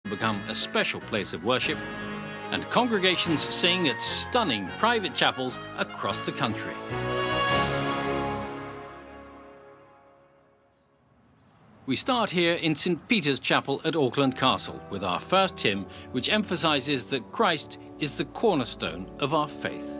become a special place of worship, and congregations sing at stunning private chapels across the country. We start here in St. Peter's Chapel at Auckland Castle with our first hymn, which emphasizes that Christ is the cornerstone of our faith.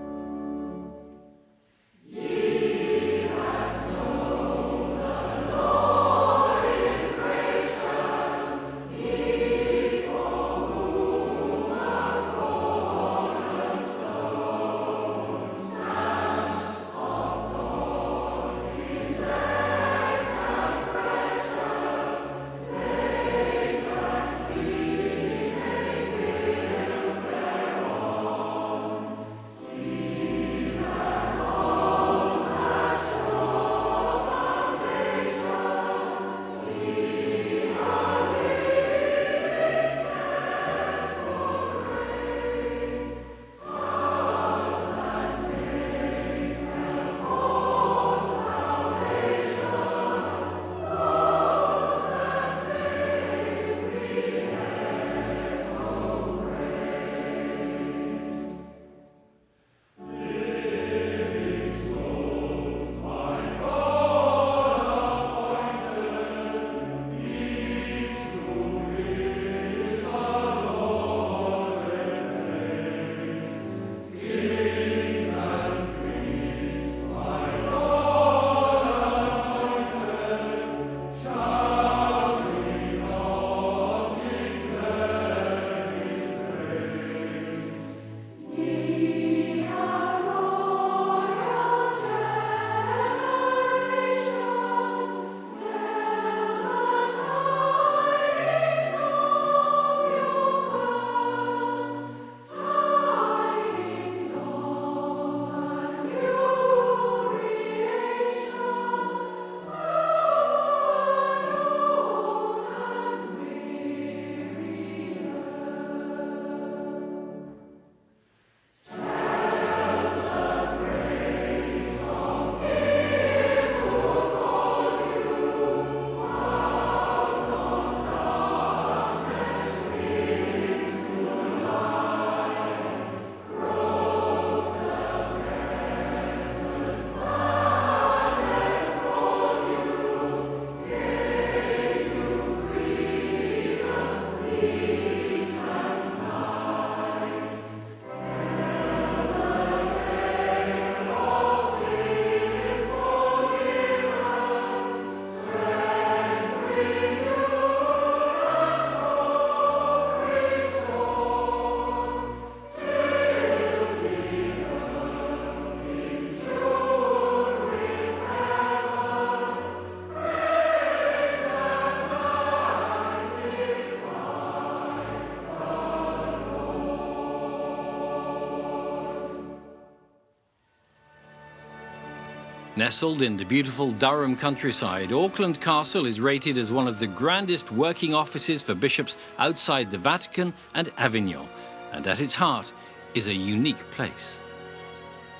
Nestled in the beautiful Durham countryside, Auckland Castle is rated as one of the grandest working offices for bishops outside the Vatican and Avignon, and at its heart is a unique place.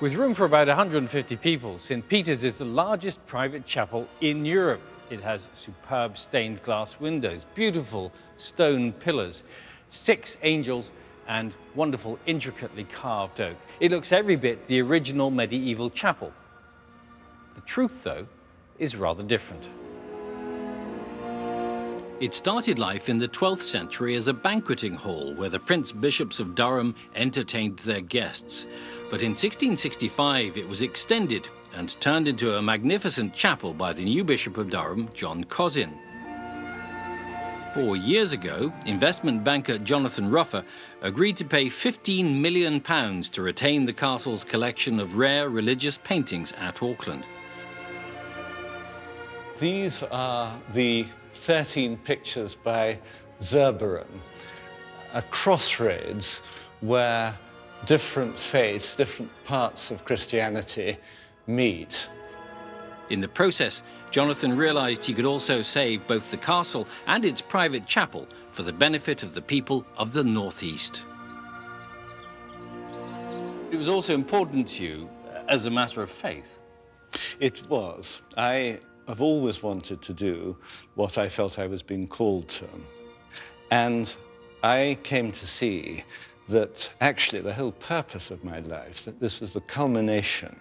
With room for about 150 people, St. Peter's is the largest private chapel in Europe. It has superb stained glass windows, beautiful stone pillars, 6 angels, and wonderful, intricately carved oak. It looks every bit the original medieval chapel. The truth, though, is rather different. It started life in the 12th century as a banqueting hall where the Prince Bishops of Durham entertained their guests. But in 1665 it was extended and turned into a magnificent chapel by the new Bishop of Durham, John Cosin. 4 years ago, investment banker Jonathan Ruffer agreed to pay £15 million to retain the castle's collection of rare religious paintings at Auckland. These are the 13 pictures by Zurbaran, a crossroads where different faiths, different parts of Christianity meet. In the process, Jonathan realized he could also save both the castle and its private chapel for the benefit of the people of the Northeast. It was also important to you as a matter of faith. It was. I've always wanted to do what I felt I was being called to. And I came to see that actually the whole purpose of my life, that this was the culmination,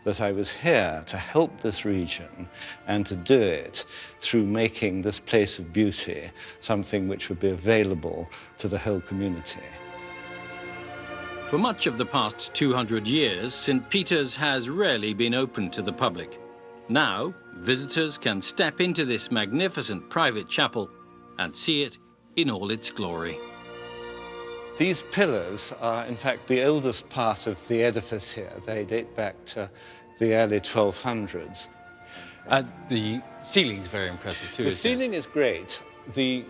that I was here to help this region and to do it through making this place of beauty something which would be available to the whole community. For much of the past 200 years, St. Peter's has rarely been open to the public. Now, visitors can step into this magnificent private chapel and see it in all its glory. These pillars are, in fact, the oldest part of the edifice here. They date back to the early 1200s. The ceiling's very impressive too. The ceiling is great. The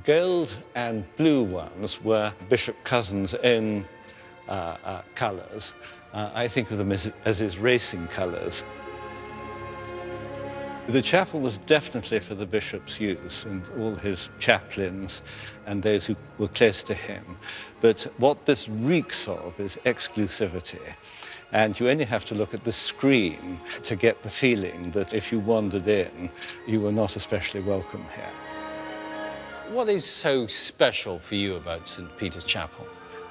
gold and blue ones were Bishop Cousin's own colours. I think of them as his racing colours. The chapel was definitely for the bishop's use and all his chaplains and those who were close to him. But what this reeks of is exclusivity. And you only have to look at the screen to get the feeling that if you wandered in, you were not especially welcome here. What is so special for you about St. Peter's Chapel?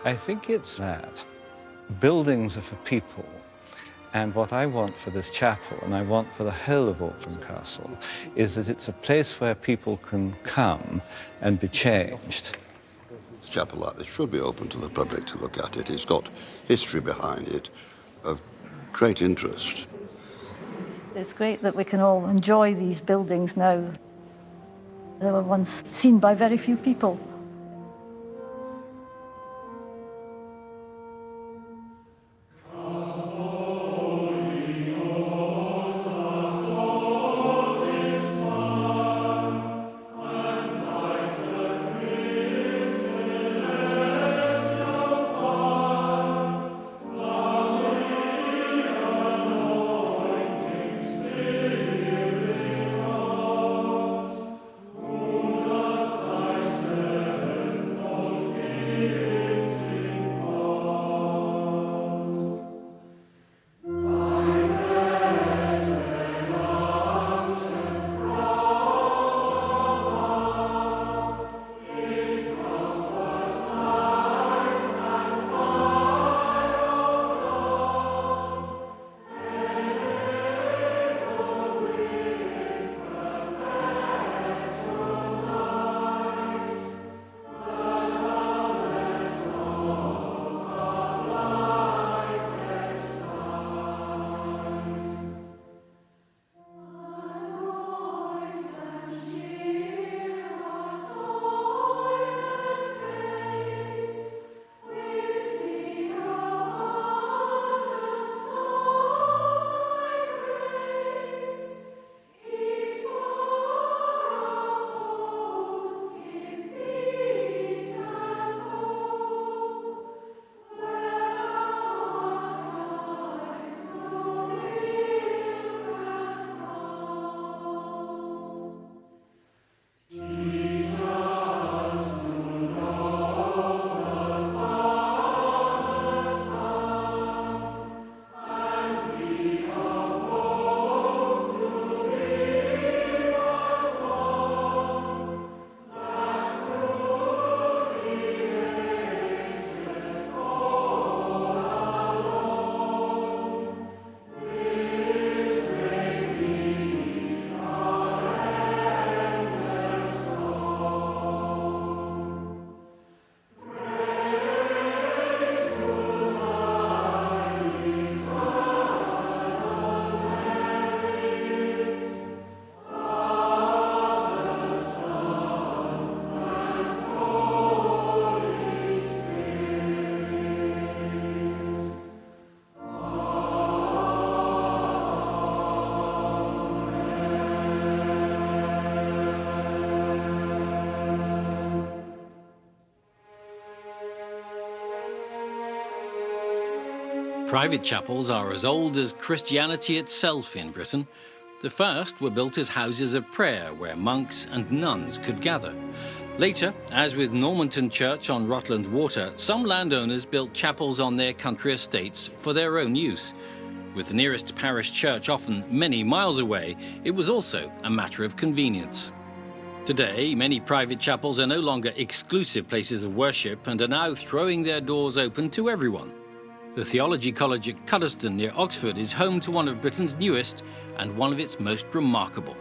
I think it's that buildings are for people. And what I want for this chapel, and I want for the whole of Orphan Castle, is that it's a place where people can come and be changed. A chapel like this should be open to the public to look at it. It's got history behind it of great interest. It's great that we can all enjoy these buildings now. They were once seen by very few people. Private chapels are as old as Christianity itself in Britain. The first were built as houses of prayer where monks and nuns could gather. Later, as with Normanton Church on Rutland Water, some landowners built chapels on their country estates for their own use. With the nearest parish church often many miles away, it was also a matter of convenience. Today, many private chapels are no longer exclusive places of worship and are now throwing their doors open to everyone. The Theology College at Cuddesdon near Oxford is home to one of Britain's newest and one of its most remarkable.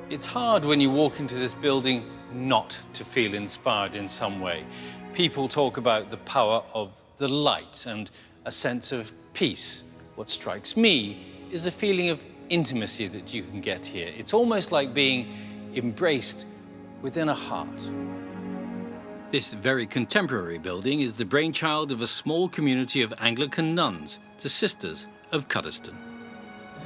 It's hard when you walk into this building not to feel inspired in some way. People talk about the power of the light and a sense of peace. What strikes me is a feeling of intimacy that you can get here. It's almost like being embraced within a heart. This very contemporary building is the brainchild of a small community of Anglican nuns, the Sisters of Cuddesdon.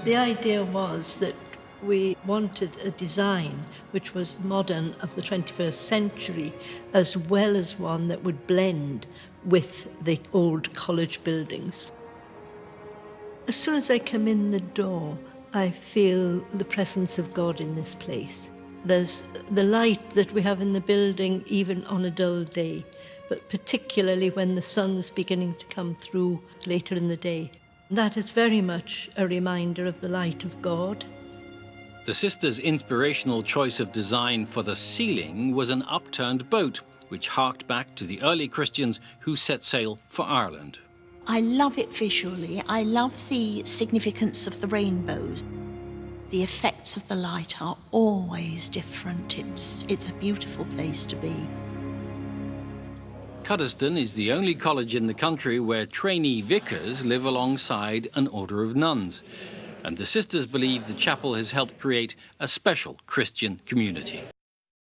The idea was that we wanted a design which was modern of the 21st century, as well as one that would blend with the old college buildings. As soon as I come in the door, I feel the presence of God in this place. There's the light that we have in the building even on a dull day, but particularly when the sun's beginning to come through later in the day. That is very much a reminder of the light of God. The Sisters' inspirational choice of design for the ceiling was an upturned boat, which harked back to the early Christians who set sail for Ireland. I love it visually. I love the significance of the rainbows. The effects of the light are always different. It's a beautiful place to be. Cuddesdon is the only college in the country where trainee vicars live alongside an order of nuns. And the Sisters believe the chapel has helped create a special Christian community.